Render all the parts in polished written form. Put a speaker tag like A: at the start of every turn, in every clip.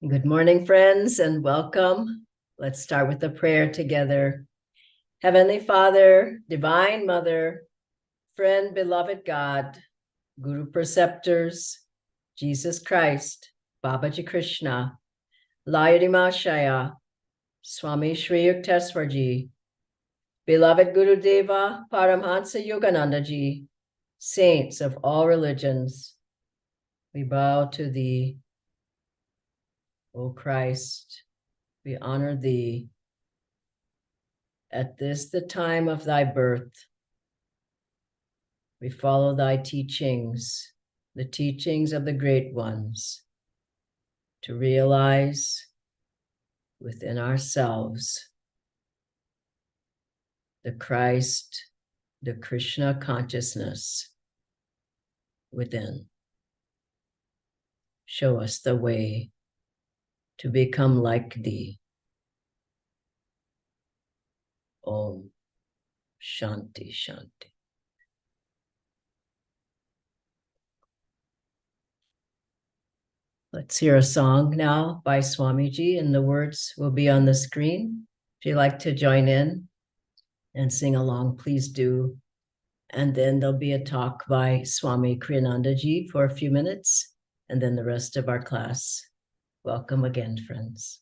A: Good morning, friends, and welcome. Let's start with a prayer together. Heavenly Father, Divine Mother, friend, beloved God, Guru Preceptors, Jesus Christ, Babaji Krishna, Layadima Shaya, Swami Shri Yukteswarji, beloved Guru Deva, Paramhansa Yogananda Ji, saints of all religions, we bow to thee, O Christ. We honor thee. At this, the time of thy birth, we follow thy teachings, the teachings of the great ones, to realize within ourselves the Christ, the Krishna consciousness within. Show us the way to become like thee. Om Shanti Shanti. Let's hear a song now by Swamiji, and the words will be on the screen. If you'd like to join in and sing along, please do. And then there'll be a talk by Swami Kriyananda Ji for a few minutes, and then the rest of our class. Welcome again, friends.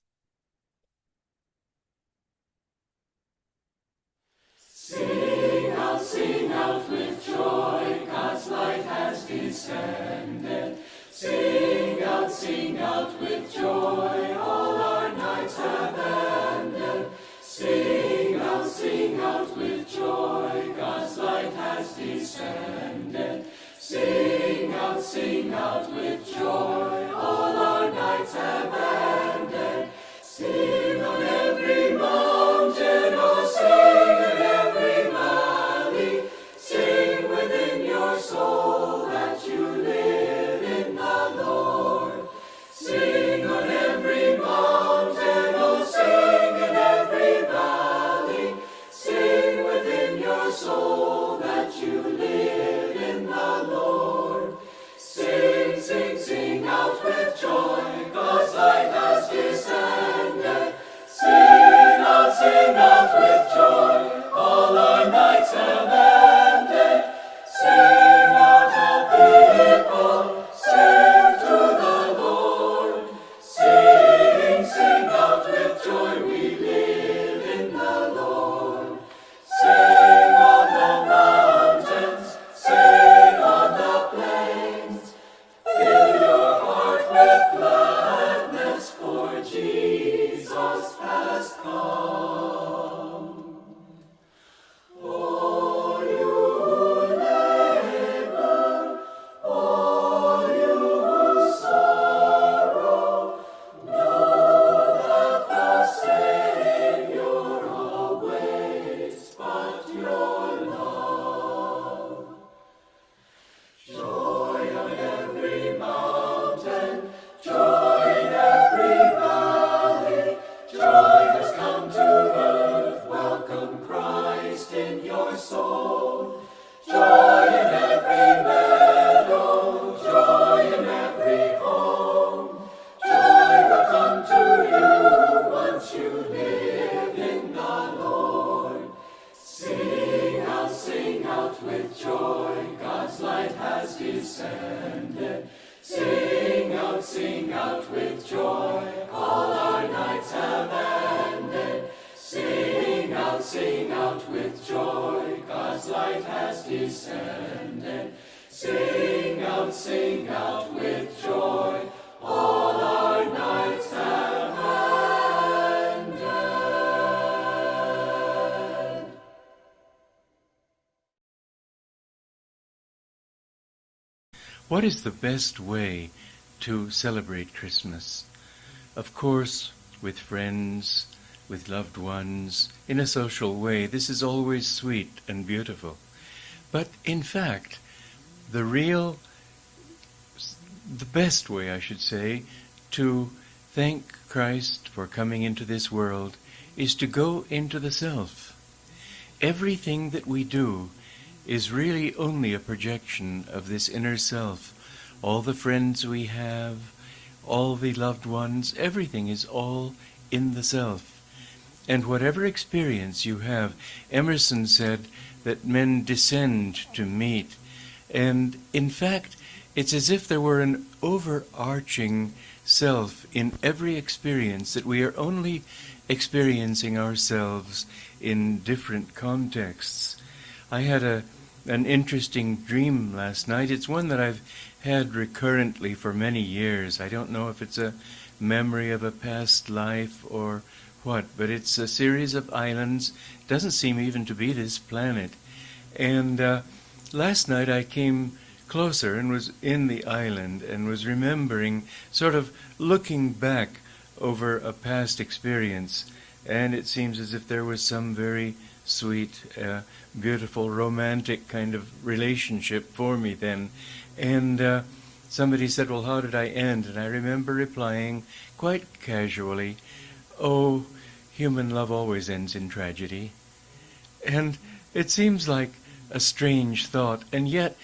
B: Sing out with joy, God's light has descended. Sing out with joy, all our nights have ended. Sing out with joy, God's light has descended. Sing out with joy, all our nights have ended. Sing on every mountain, oh sing in every valley. Sing within your soul that you live in the Lord. Sing on every mountain, oh sing in every valley. Sing within your soul that you live in the Lord. Sing out with joy, God's light has descended. Sing out with joy, all our nights have ended. Sing out, all people, sing to the Lord. Sing out with joy, we live in the Lord. Sing on the mountains, sing on the plains. Fill your heart with gladness, for Jesus has come. All you labor, all you sorrow, know that the Savior awaits but your love. Joy on every mountain, joy in every valley, joy has come to earth, welcome Christ in your soul. Joy in every meadow, joy in every home, joy will come to you once you live in the Lord. Sing out with joy, God's light has descended. Sing out with joy, all our nights have ended. Sing out with joy, God's light has descended. Sing out with joy, all our nights have ended.
C: What is the best way to celebrate Christmas? Of course, with friends, with loved ones, in a social way. This is always sweet and beautiful. But in fact, the best way, I should say, to thank Christ for coming into this world is to go into the self. Everything that we do is really only a projection of this inner self. All the friends we have, all the loved ones, everything is all in the self. And whatever experience you have, Emerson said that men descend to meet. And in fact, it's as if there were an overarching self in every experience, that we are only experiencing ourselves in different contexts. I had an interesting dream last night. It's one that I've had recurrently for many years. I don't know if it's a memory of a past life or what, but it's a series of islands. It doesn't seem even to be this planet. And last night I came closer and was in the island and was remembering, sort of looking back over a past experience. And it seems as if there was some very sweet, beautiful, romantic kind of relationship for me then. And somebody said, well, how did I end? And I remember replying quite casually, oh, human love always ends in tragedy. And it seems like a strange thought, and yet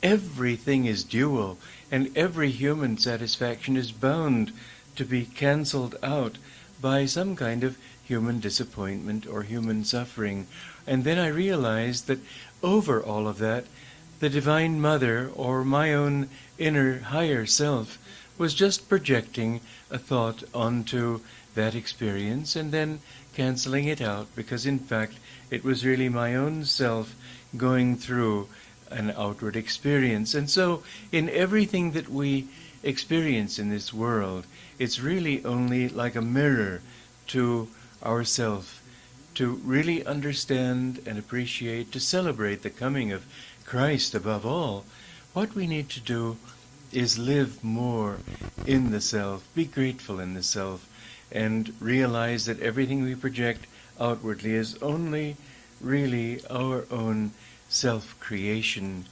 C: everything is dual, and every human satisfaction is bound to be cancelled out by some kind of human disappointment or human suffering. And then I realized that over all of that, the Divine Mother, or my own inner higher self, was just projecting a thought onto that experience and then cancelling it out, because in fact it was really my own self going through an outward experience. And so in everything that we experience in this world, it's really only like a mirror to ourself, to really understand and appreciate, to celebrate the coming of Christ above all. What we need to do is live more in the self, be grateful in the self, and realize that everything we project outwardly is only really our own self-creation.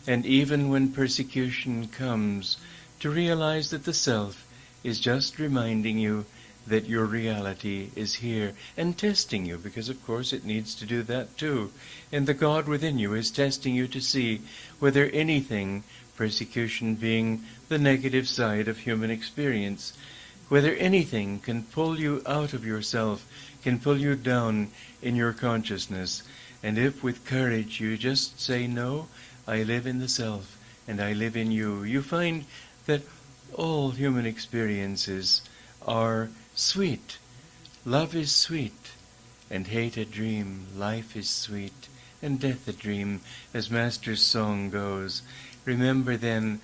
C: And even when persecution comes, to realize that the self is just reminding you that your reality is here and testing you, because of course it needs to do that too. And the God within you is testing you to see whether anything, persecution being the negative side of human experience, whether anything can pull you out of yourself, can pull you down in your consciousness. And if with courage you just say, no, I live in the self and I live in you, you find that all human experiences are sweet. Love is sweet, and hate a dream. Life is sweet, and death a dream, as Master's song goes. Remember then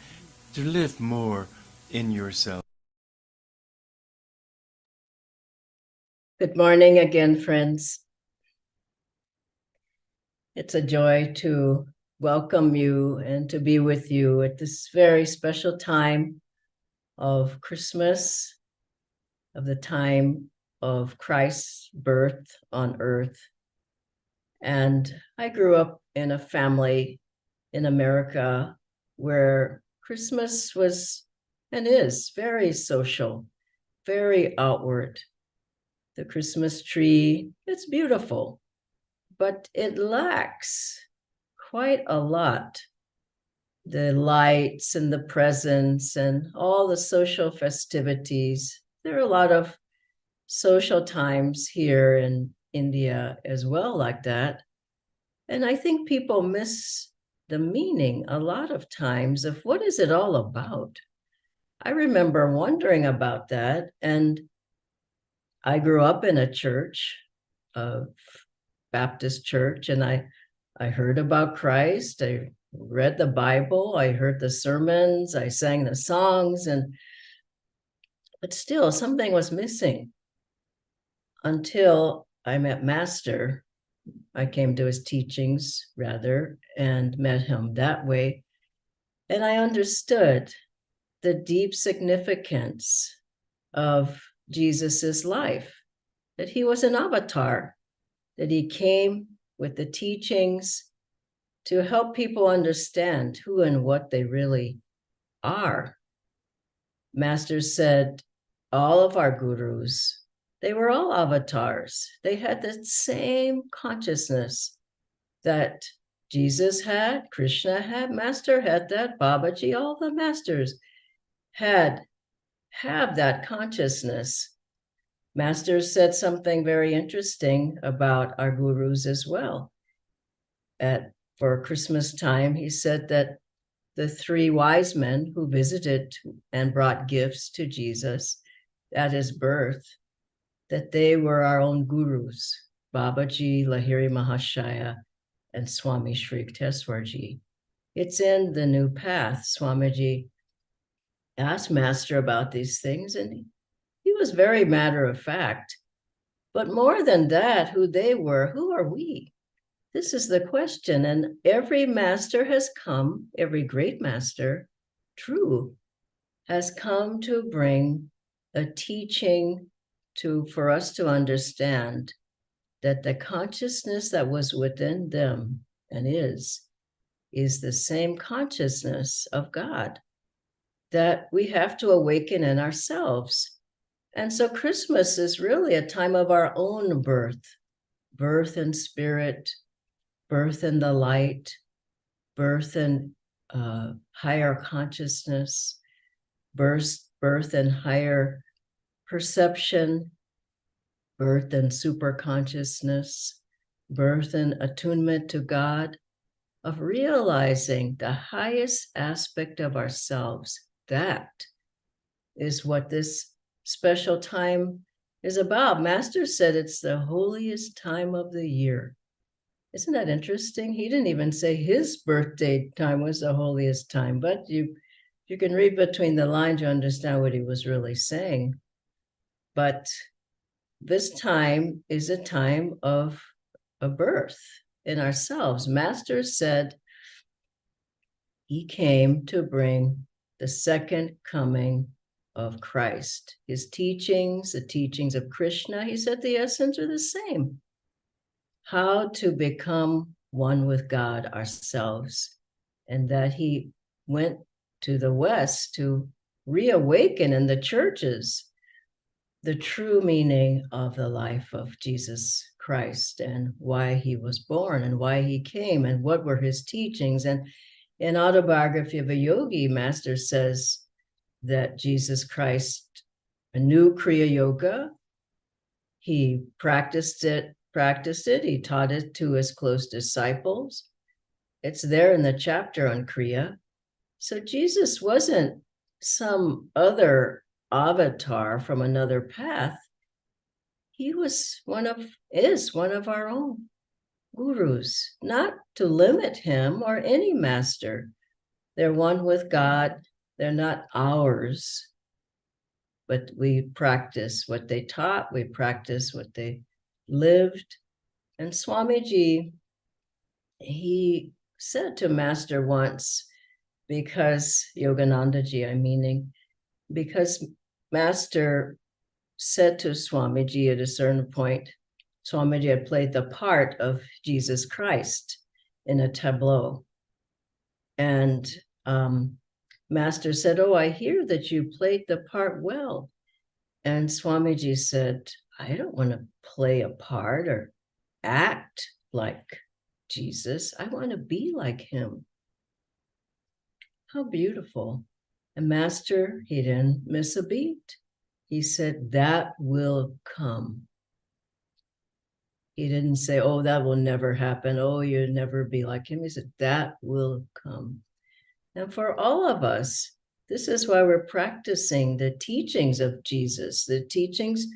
C: to live more in yourself.
A: Good morning again, friends. It's a joy to welcome you and to be with you at this very special time of Christmas, of the time of Christ's birth on earth. And I grew up in a family in America where Christmas was and is very social, very outward. The Christmas tree, it's beautiful, but it lacks quite a lot. The lights and the presents and all the social festivities. There are a lot of social times here in India as well like that. And I think people miss the meaning a lot of times of what is it all about. I remember wondering about that, and I grew up in a church, a Baptist church, and I heard about Christ. I read the Bible. I heard the sermons. I sang the songs, but still something was missing until I met Master. I came to his teachings rather and met him that way. And I understood the deep significance of Jesus's life, that he was an avatar, that he came with the teachings to help people understand who and what they really are. Master said all of our gurus, they were all avatars. They had the same consciousness that Jesus had, Krishna had, Master had that, Babaji, all the masters had have that consciousness. Master said something very interesting about our gurus as well. For Christmas time, he said that the three wise men who visited and brought gifts to Jesus at his birth, that they were our own gurus, Babaji, Lahiri Mahashaya, and Swami Shri Yukteswarji. It's in the new path. Swamiji asked Master about these things, and he was very matter of fact. But more than that, who they were, who are we? This is the question. And every master has come, every great master, true, has come to bring a teaching for us to understand that the consciousness that was within them and is the same consciousness of God that we have to awaken in ourselves. And so Christmas is really a time of our own birth in spirit, birth in the light, birth in higher consciousness, birth in higher perception, birth in super consciousness, birth in attunement to God, of realizing the highest aspect of ourselves. That is what this special time is about. Master said it's the holiest time of the year. Isn't that interesting? He didn't even say his birthday time was the holiest time, but you can read between the lines, you understand what he was really saying. But this time is a time of a birth in ourselves. Master said he came to bring the second coming of Christ. His teachings, the teachings of Krishna, he said the essence are the same. How to become one with God ourselves. And that he went to the West to reawaken in the churches the true meaning of the life of Jesus Christ and why he was born and why he came and what were his teachings. And in Autobiography of a Yogi, Master says that Jesus Christ knew Kriya Yoga. He practiced it. He taught it to his close disciples. It's there in the chapter on Kriya. So Jesus wasn't some other avatar from another path. He is one of our own gurus, not to limit him or any master. They're one with God. They're not ours, but we practice what they taught. We practice what they lived. And Swamiji, he said to Master once, because because Master said to Swamiji at a certain point, Swamiji had played the part of Jesus Christ in a tableau. And Master said, "Oh, I hear that you played the part well." And Swamiji said, "I don't want to play a part or act like Jesus. I want to be like him." How beautiful. And Master, he didn't miss a beat. He said, "That will come." He didn't say, "Oh, that will never happen. Oh, you'll never be like him." He said, "That will come." And for all of us, this is why we're practicing the teachings of Jesus, the teachings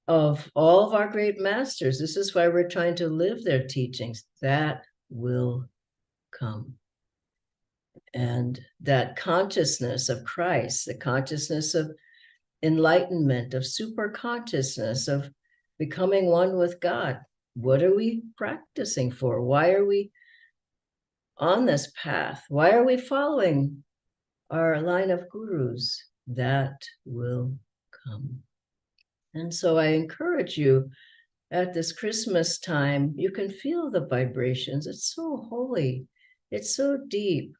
A: of all of our great masters. This is why we're trying to live their teachings. That will come. And that consciousness of Christ, the consciousness of enlightenment, of super consciousness, of becoming one with God. What are we practicing for? Why are we on this path? Why are we following our line of gurus? That will come. And so I encourage you at this Christmas time, you can feel the vibrations. It's so holy. It's so deep.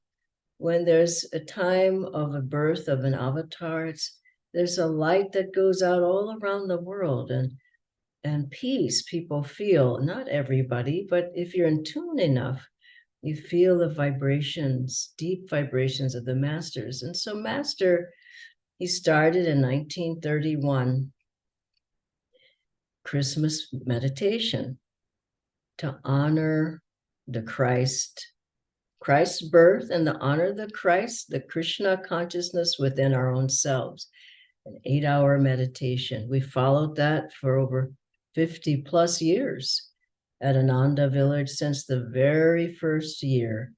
A: When there's a time of a birth of an avatar, there's a light that goes out all around the world, and peace people feel. Not everybody, but if you're in tune enough, you feel the vibrations, deep vibrations of the masters. And so Master He started in 1931 Christmas meditation to honor the Christ's birth, and to honor the Christ, the Krishna consciousness within our own selves. An 8-hour meditation. We followed that for over 50 plus years at Ananda Village since the very first year.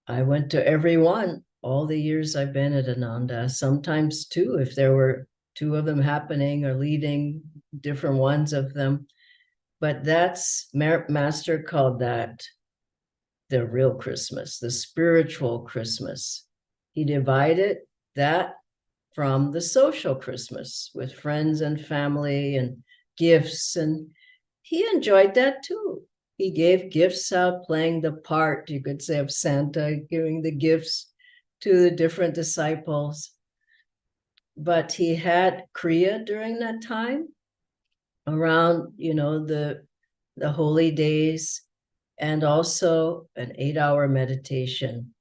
A: I went to every one, all the years I've been at Ananda, sometimes two, if there were two of them happening or leading different ones of them. But that's, Master called that the real Christmas, the spiritual Christmas. He divided that from the social Christmas with friends and family and gifts. And he enjoyed that too. He gave gifts out, playing the part, you could say, of Santa, giving the gifts to the different disciples. But he had Kriya during that time, around, the holy days, and also an 8-hour meditation,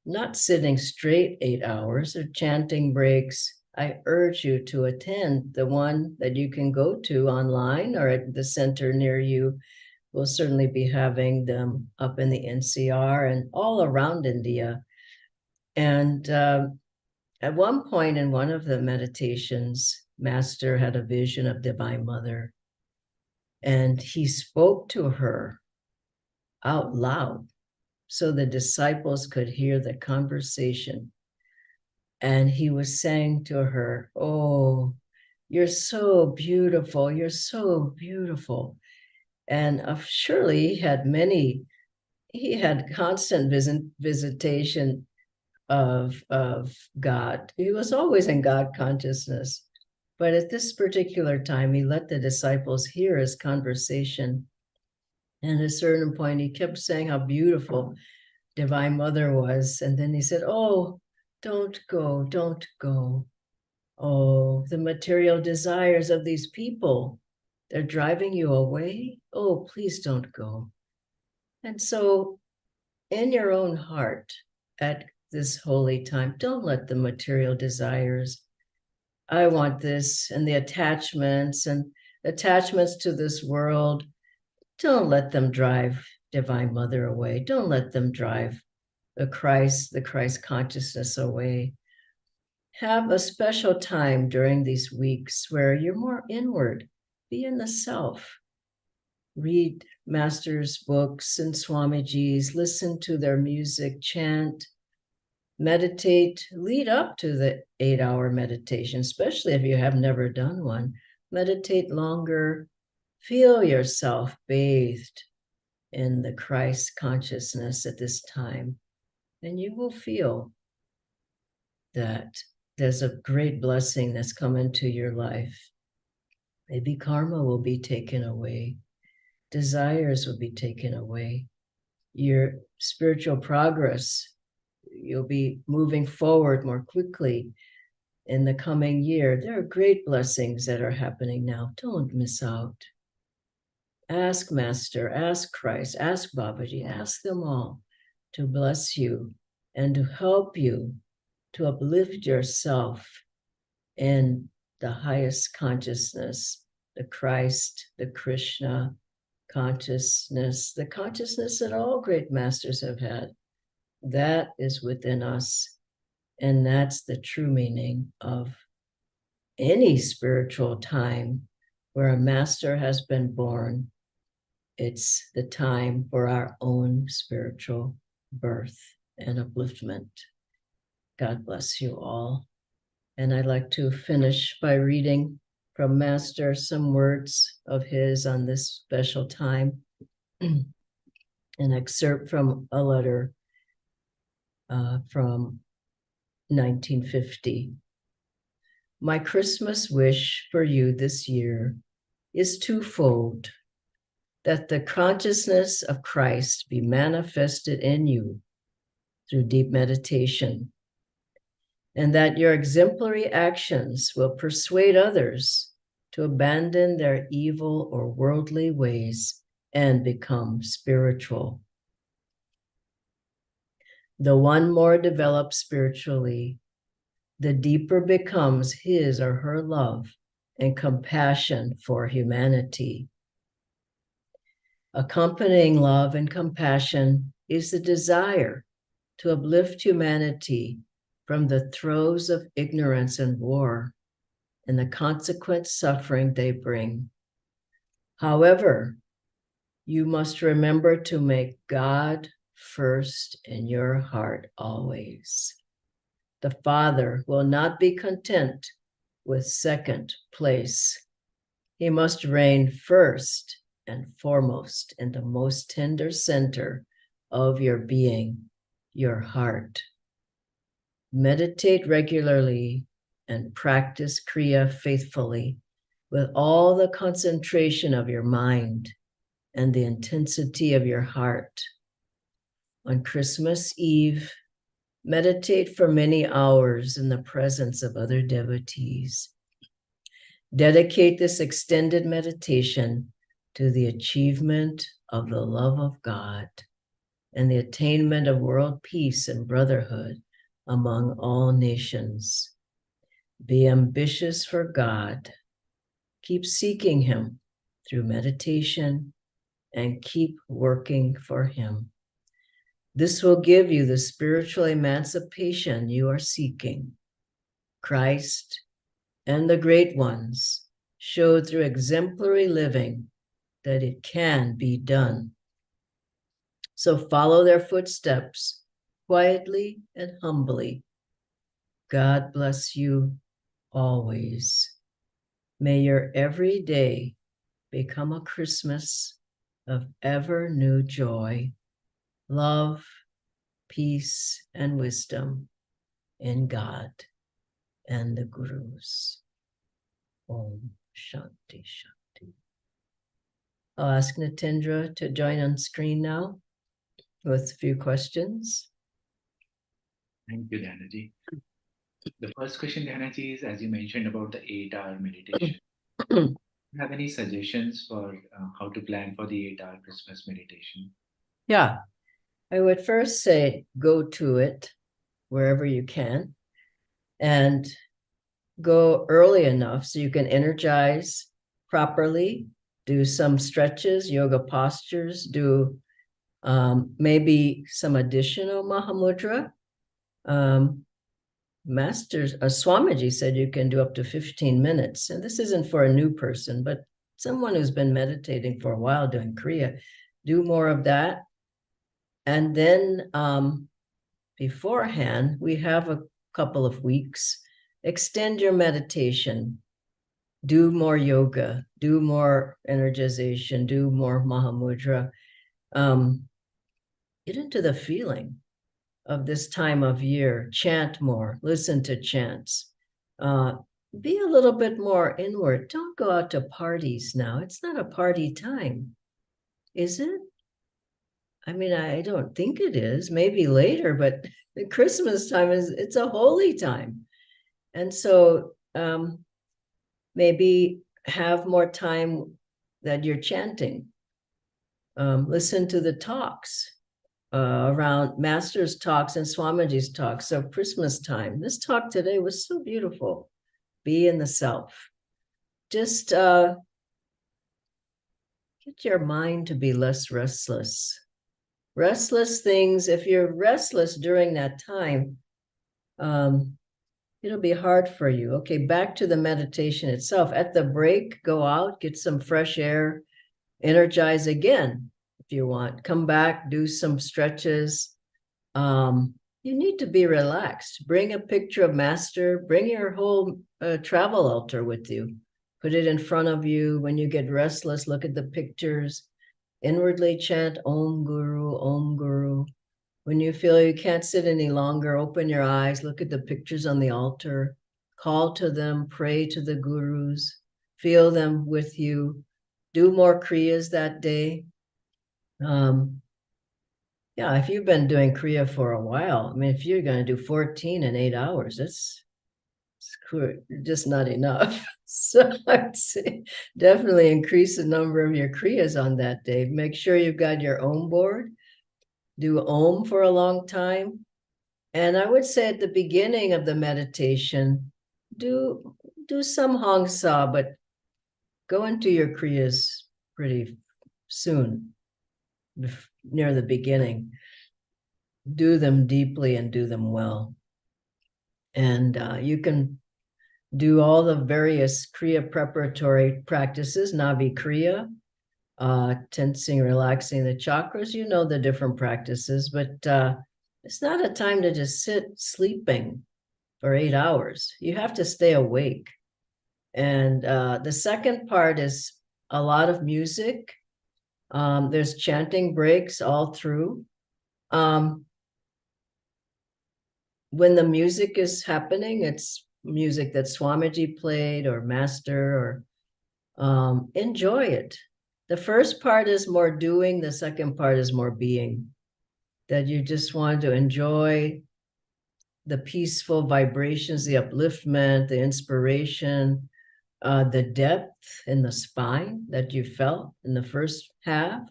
A: not sitting straight 8 hours or chanting breaks. I urge you to attend the one that you can go to online or at the center near you. We'll certainly be having them up in the NCR and all around India. And at one point in one of the meditations, Master had a vision of Divine Mother, and he spoke to her out loud so the disciples could hear the conversation. And he was saying to her, "Oh, you're so beautiful. You're so beautiful." And surely he had constant visitation of God. He was always in God consciousness. But at this particular time, he let the disciples hear his conversation. And at a certain point, he kept saying how beautiful Divine Mother was. And then he said, "Oh, don't go, don't go. Oh, the material desires of these people, they're driving you away. Oh, please don't go." And so in your own heart at this holy time, don't let the material desires, I want this, and the attachments to this world, don't let them drive Divine Mother away. Don't let them drive the Christ consciousness away. Have a special time during these weeks where you're more inward. Be in the self. Read Master's books and Swamiji's, listen to their music, chant, meditate, lead up to the 8-hour meditation, especially if you have never done one. Meditate longer. Feel yourself bathed in the Christ consciousness at this time, and you will feel that there's a great blessing that's come into your life. Maybe karma will be taken away. Desires will be taken away. Your spiritual progress, you'll be moving forward more quickly in the coming year. There are great blessings that are happening now. Don't miss out. Ask Master, ask Christ, ask Babaji, ask them all to bless you and to help you to uplift yourself in the highest consciousness, the Christ, the Krishna consciousness, the consciousness that all great masters have had. That is within us. And that's the true meaning of any spiritual time where a master has been born. It's the time for our own spiritual birth and upliftment. God bless you all. And I'd like to finish by reading from Master some words of his on this special time. An excerpt from a letter from 1950. My Christmas wish for you this year is twofold: that the consciousness of Christ be manifested in you through deep meditation, and that your exemplary actions will persuade others to abandon their evil or worldly ways and become spiritual. The one more developed spiritually the deeper becomes his or her love and compassion for humanity. Accompanying love and compassion is the desire to uplift humanity from the throes of ignorance and war and the consequent suffering they bring. However, you must remember to make God first in your heart always. The Father will not be content with second place. He must reign first and foremost in the most tender center of your being, your heart. Meditate regularly and practice Kriya faithfully with all the concentration of your mind and the intensity of your heart. On Christmas Eve, meditate for many hours in the presence of other devotees. Dedicate this extended meditation to the achievement of the love of God and the attainment of world peace and brotherhood among all nations. Be ambitious for God. Keep seeking him through meditation and keep working for him. This will give you the spiritual emancipation you are seeking. Christ and the great ones showed through exemplary living that it can be done. So follow their footsteps quietly and humbly. God bless you always. May your every day become a Christmas of ever new joy, love, peace, and wisdom in God and the Gurus. Om Shanti Shanti. I'll ask Natindra to join on screen now with a few questions.
D: Thank you, Dhyanaji. The first question, Dhyanaji, is as you mentioned about the 8-hour meditation. Do you have any suggestions for how to plan for the 8-hour Christmas meditation?
A: Yeah, I would first say go to it wherever you can and go early enough so you can energize properly, do some stretches, yoga postures, do maybe some additional Mahamudra. Swamiji said you can do up to 15 minutes. And this isn't for a new person, but someone who's been meditating for a while doing Kriya, do more of that. And then beforehand, we have a couple of weeks. Extend your meditation. Do more yoga. Do more energization. Do more Mahamudra. Get into the feeling of this time of year. Chant more. Listen to chants. Be a little bit more inward. Don't go out to parties now. It's not a party time, is it? I mean, I don't think it is. Maybe later, but the Christmas time it's a holy time. And so maybe have more time that you're chanting. Listen to the talks around Master's talks and Swamiji's talks. So Christmas time. This talk today was so beautiful. Be in the self. Just get your mind to be less restless. Restless things, if you're restless during that time, it'll be hard for you. Okay, back to the meditation itself. At the break, go out, get some fresh air, energize again if you want. Come back, do some stretches. You need to be relaxed. Bring a picture of Master, bring your whole travel altar with you. Put it in front of you. When you get restless, look at the pictures. Inwardly chant Om Guru, Om Guru. When you feel you can't sit any longer, open your eyes, look at the pictures on the altar, call to them, pray to the Gurus, feel them with you. Do more Kriyas that day. Yeah, if you've been doing Kriya for a while, I mean, if you're going to do 14 in 8 hours, it's just not enough. So I'd say definitely increase the number of your Kriyas on that day. Make sure you've got your Om board. Do Om for a long time. And I would say at the beginning of the meditation, do some Hong Sa, but go into your Kriyas pretty soon, near the beginning. Do them deeply and do them well. And you can do all the various Kriya preparatory practices, Navi Kriya, tensing, relaxing the chakras. You know the different practices, but it's not a time to just sit sleeping for 8 hours. You have to stay awake. And the second part is a lot of music. There's chanting breaks all through. When the music is happening, it's music that Swamiji played or master, or enjoy it. The first part is more doing, the second part is more being. That you just want to enjoy the peaceful vibrations, the upliftment, the inspiration, the depth in the spine that you felt in the first half,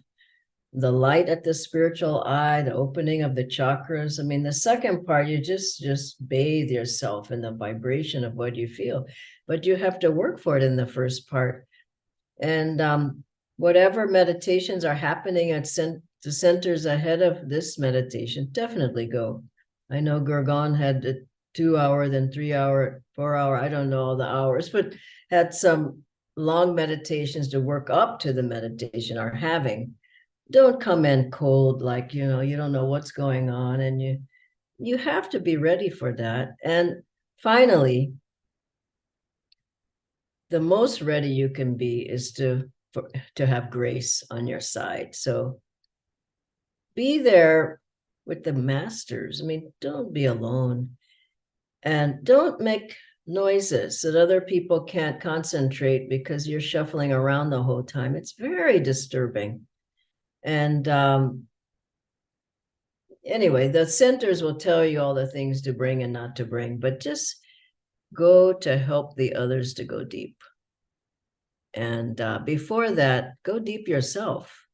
A: the light at the spiritual eye, the opening of the chakras. I mean, the second part, you just bathe yourself in the vibration of what you feel, but you have to work for it in the first part. And whatever meditations are happening at the centers ahead of this meditation, definitely go. I know Gurgaon had a 2 hour, then 3 hour, 4 hour, I don't know all the hours, but had some long meditations to work up to the meditation are having. Don't come in cold, like, you don't know what's going on, and you have to be ready for that. And finally, the most ready you can be is to have grace on your side. So be there with the masters. I mean, don't be alone, and don't make noises that other people can't concentrate because you're shuffling around the whole time. It's very disturbing. And anyway, the centers will tell you all the things to bring and not to bring, but just go to help the others to go deep. And before that, go deep yourself.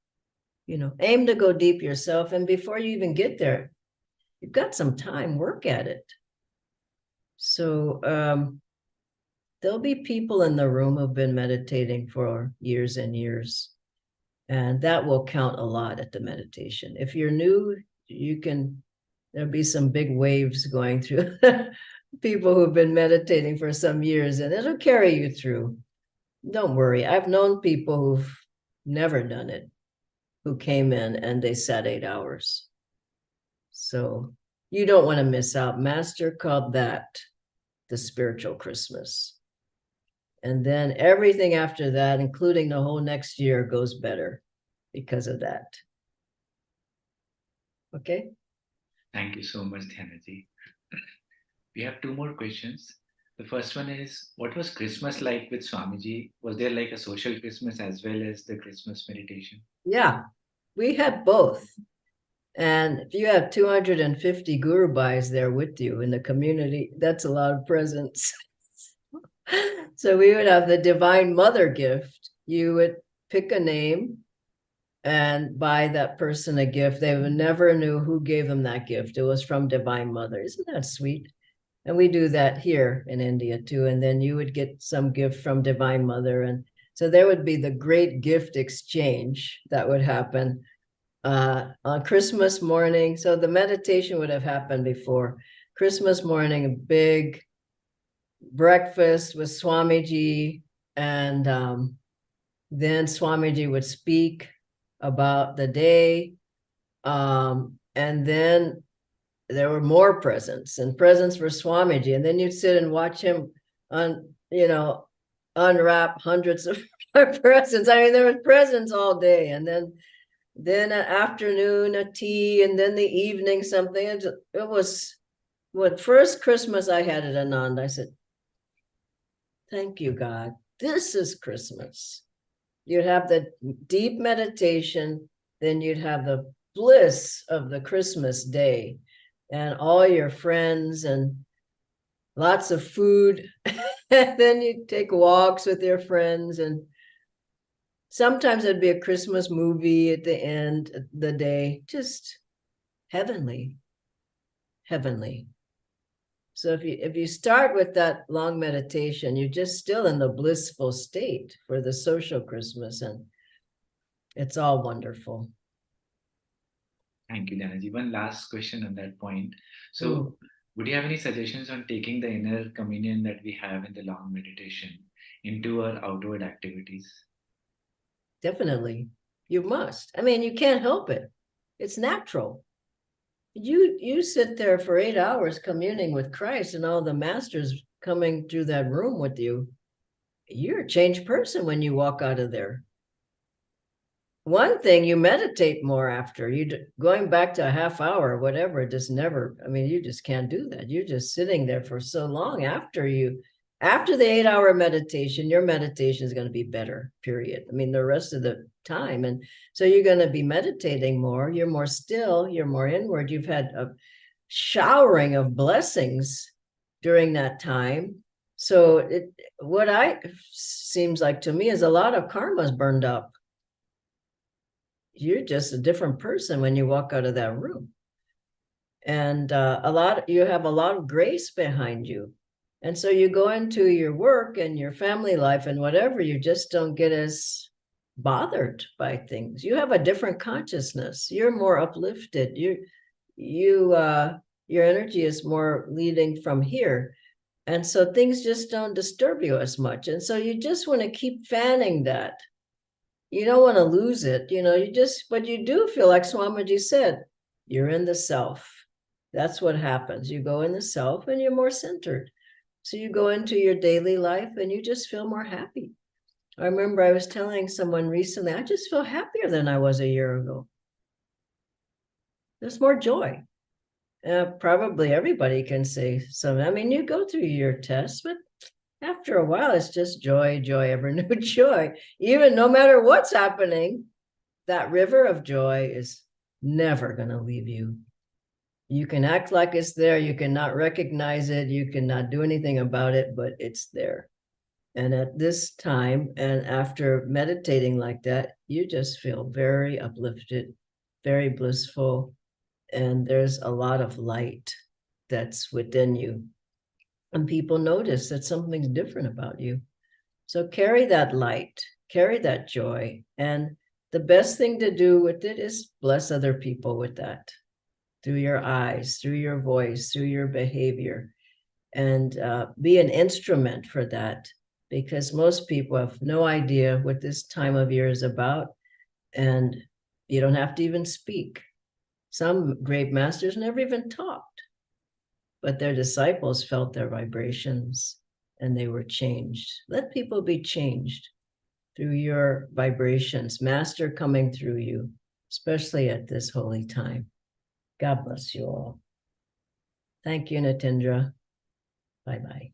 A: Aim to go deep yourself. And before you even get there, you've got some time, work at it. So there'll be people in the room who've been meditating for years and years. And that will count a lot at the meditation. If you're new, there'll be some big waves going through people who've been meditating for some years, and it'll carry you through. Don't worry. I've known people who've never done it, who came in and they sat 8 hours. So you don't want to miss out. Master called that the spiritual Christmas. And then everything after that, including the whole next year, goes better because of that. Okay?
D: Thank you so much, Dhyanaji. We have 2 more questions. The first one is, what was Christmas like with Swamiji? Was there like a social Christmas as well as the Christmas meditation?
A: Yeah, we had both. And if you have 250 Guru Bhais there with you in the community, that's a lot of presents. So we would have the Divine Mother gift. You would pick a name and buy that person a gift. They never knew who gave them that gift. It was from Divine Mother. Isn't that sweet? And we do that here in India too. And then you would get some gift from Divine Mother. And so there would be the great gift exchange that would happen on Christmas morning. So the meditation would have happened before. Christmas morning, a big breakfast with Swamiji, and then Swamiji would speak about the day, and then there were more presents and presents for Swamiji, and then you'd sit and watch him unwrap hundreds of presents. I mean, there was presents all day, and then an afternoon, a tea, and then the evening something. It was what first Christmas I had at Anand. I said, thank you, God. This is Christmas. You'd have the deep meditation, then you'd have the bliss of the Christmas day and all your friends and lots of food. And then you'd take walks with your friends, and sometimes it'd be a Christmas movie at the end of the day, just heavenly. heavenly. So if you start with that long meditation, you're just still in the blissful state for the social Christmas, and it's all wonderful.
D: Thank you, Dhyanaji. One last question on that point. So, would you have any suggestions on taking the inner communion that we have in the long meditation into our outward activities?
A: Definitely. You must. I mean, you can't help it. It's natural. You sit there for 8 hours communing with Christ and all the masters coming through that room with you. You're a changed person when you walk out of there. One thing, you meditate more after. Going back to a half hour or whatever, just never, I mean, you just can't do that. You're just sitting there for so long after the 8-hour meditation, your meditation is going to be better, period. I mean, the rest of the time. And so you're going to be meditating more. You're more still, you're more inward. You've had a showering of blessings during that time. So what seems like to me is a lot of karma's burned up. You're just a different person when you walk out of that room. And you have a lot of grace behind you. And so you go into your work and your family life and whatever, you just don't get as bothered by things. You have a different consciousness. You're more uplifted. Your energy is more leading from here. And so things just don't disturb you as much. And so you just want to keep fanning that. You don't want to lose it, but you do feel like Swamiji said, you're in the self. That's what happens. You go in the self and you're more centered. So you go into your daily life and you just feel more happy. I remember I was telling someone recently, I just feel happier than I was a year ago. There's more joy. Probably everybody can say something. I mean, you go through your tests, but after a while, it's just joy, joy, ever new joy. Even no matter what's happening, that river of joy is never going to leave you. You can act like it's there. You cannot recognize it. You cannot do anything about it, but it's there. And at this time, and after meditating like that, you just feel very uplifted, very blissful. And there's a lot of light that's within you. And people notice that something's different about you. So carry that light, carry that joy. And the best thing to do with it is bless other people with that, through your eyes, through your voice, through your behavior, and be an instrument for that, because most people have no idea what this time of year is about. And you don't have to even speak. Some great masters never even talked. But their disciples felt their vibrations and they were changed. Let people be changed through your vibrations, Master coming through you, especially at this holy time. God bless you all. Thank you, Natindra. Bye-bye.